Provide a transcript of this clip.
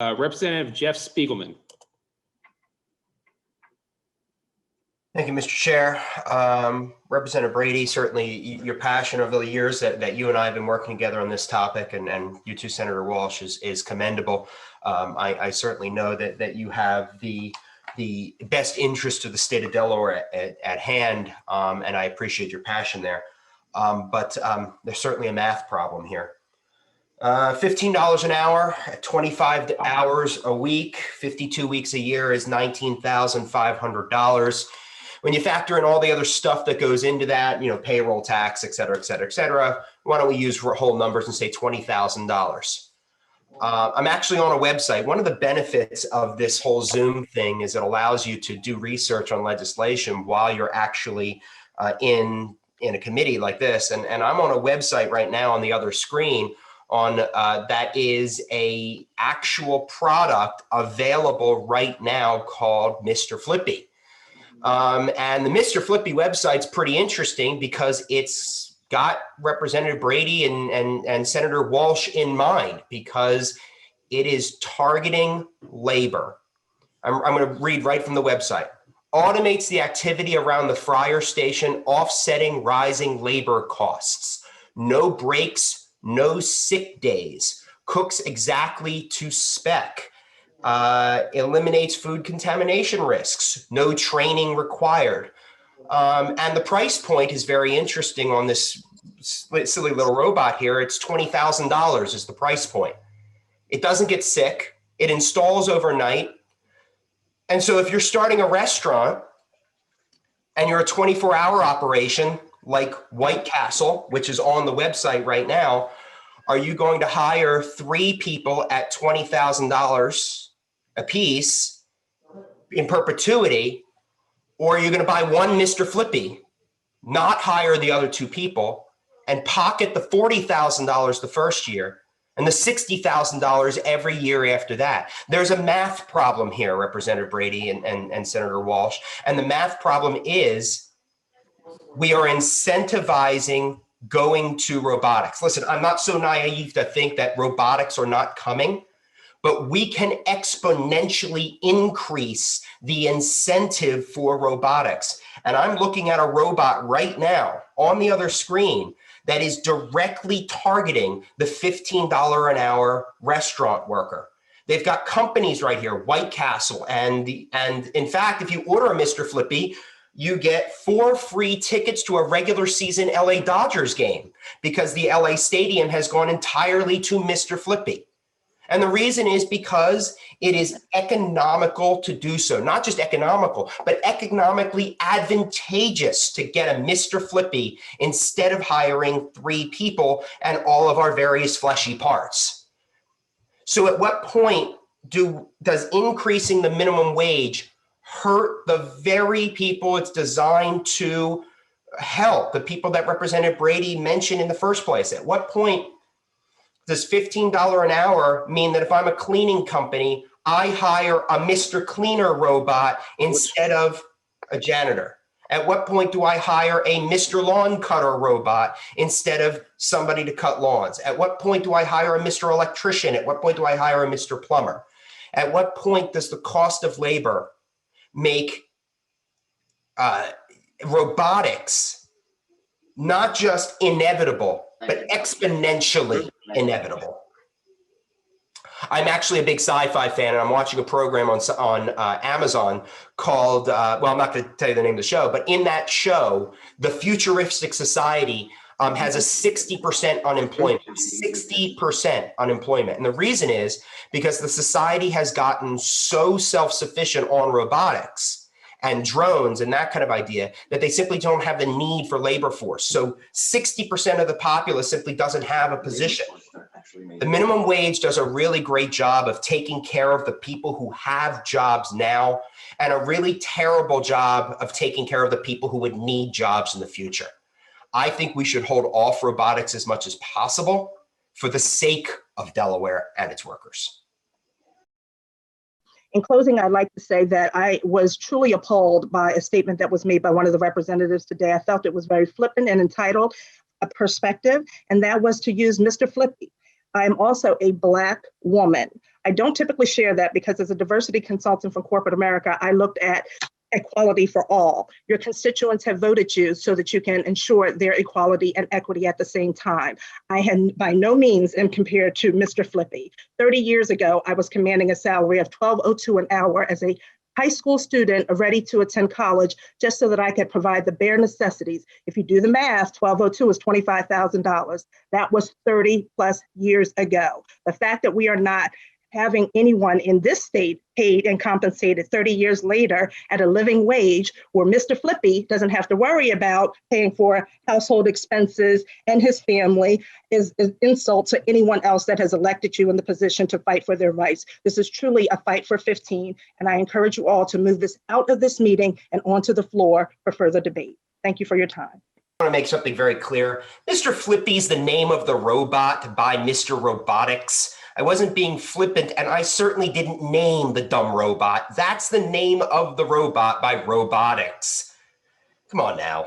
Representative Jeff Spiegelman. Thank you, Mr. Chair. Representative Brady, certainly your passion over the years that you and I have been working together on this topic, and you too, Senator Walsh, is commendable. I certainly know that you have the best interest of the state of Delaware at hand, and I appreciate your passion there. But there's certainly a math problem here. $15 an hour, 25 hours a week, 52 weeks a year is $19,500. When you factor in all the other stuff that goes into that, payroll, tax, et cetera, et cetera, et cetera, why don't we use whole numbers and say $20,000? I'm actually on a website. One of the benefits of this whole Zoom thing is it allows you to do research on legislation while you're actually in a committee like this. And I'm on a website right now on the other screen on that is a actual product available right now called Mr. Flippy. And the Mr. Flippy website's pretty interesting because it's got Representative Brady and Senator Walsh in mind, because it is targeting labor. I'm going to read right from the website. Automates the activity around the fryer station, offsetting rising labor costs. No breaks, no sick days, cooks exactly to spec, eliminates food contamination risks, no training required. And the price point is very interesting on this silly little robot here. It's $20,000 is the price point. It doesn't get sick. It installs overnight. And so if you're starting a restaurant and you're a 24-hour operation like White Castle, which is on the website right now, are you going to hire 3 people at $20,000 a piece in perpetuity? Or are you going to buy one Mr. Flippy, not hire the other 2 people, and pocket the $40,000 the first year and the $60,000 every year after that? There's a math problem here, Representative Brady and Senator Walsh. And the math problem is we are incentivizing going to robotics. Listen, I'm not so naive to think that robotics are not coming, but we can exponentially increase the incentive for robotics. And I'm looking at a robot right now on the other screen that is directly targeting the $15 an hour restaurant worker. They've got companies right here, White Castle, and in fact, if you order a Mr. Flippy, you get 4 free tickets to a regular season LA Dodgers game because the LA stadium has gone entirely to Mr. Flippy. And the reason is because it is economical to do so. Not just economical, but economically advantageous to get a Mr. Flippy instead of hiring 3 people and all of our various fleshy parts. So at what point does increasing the minimum wage hurt the very people it's designed to help, the people that Representative Brady mentioned in the first place? At what point does $15 an hour mean that if I'm a cleaning company, I hire a Mr. Cleaner robot instead of a janitor? At what point do I hire a Mr. Lawn Cutter robot instead of somebody to cut lawns? At what point do I hire a Mr. Electrician? At what point do I hire a Mr. Plumber? At what point does the cost of labor make robotics not just inevitable, but exponentially inevitable? I'm actually a big sci-fi fan, and I'm watching a program on Amazon called, well, I'm not going to tell you the name of the show, but in that show, the futuristic society has a 60% unemployment, 60% unemployment. And the reason is because the society has gotten so self-sufficient on robotics and drones and that kind of idea that they simply don't have the need for labor force. So 60% of the populace simply doesn't have a position. The minimum wage does a really great job of taking care of the people who have jobs now, and a really terrible job of taking care of the people who would need jobs in the future. I think we should hold off robotics as much as possible for the sake of Delaware and its workers. In closing, I'd like to say that I was truly appalled by a statement that was made by one of the representatives today. I felt it was very flippant and entitled a perspective, and that was to use Mr. Flippy. I am also a Black woman. I don't typically share that because as a diversity consultant for corporate America, I looked at equality for all. Your constituents have voted you so that you can ensure their equality and equity at the same time. I had by no means am compared to Mr. Flippy. 30 years ago, I was commanding a salary of $12.02 an hour as a high school student ready to attend college just so that I could provide the bare necessities. If you do the math, $12.02 is $25,000. That was 30 plus years ago. The fact that we are not having anyone in this state paid and compensated 30 years later at a living wage where Mr. Flippy doesn't have to worry about paying for household expenses and his family is an insult to anyone else that has elected you in the position to fight for their rights. This is truly a fight for 15, and I encourage you all to move this out of this meeting and onto the floor for further debate. Thank you for your time. I want to make something very clear. Mr. Flippy's the name of the robot by Mr. Robotics. I wasn't being flippant, and I certainly didn't name the dumb robot. That's the name of the robot by Robotics. Come on now.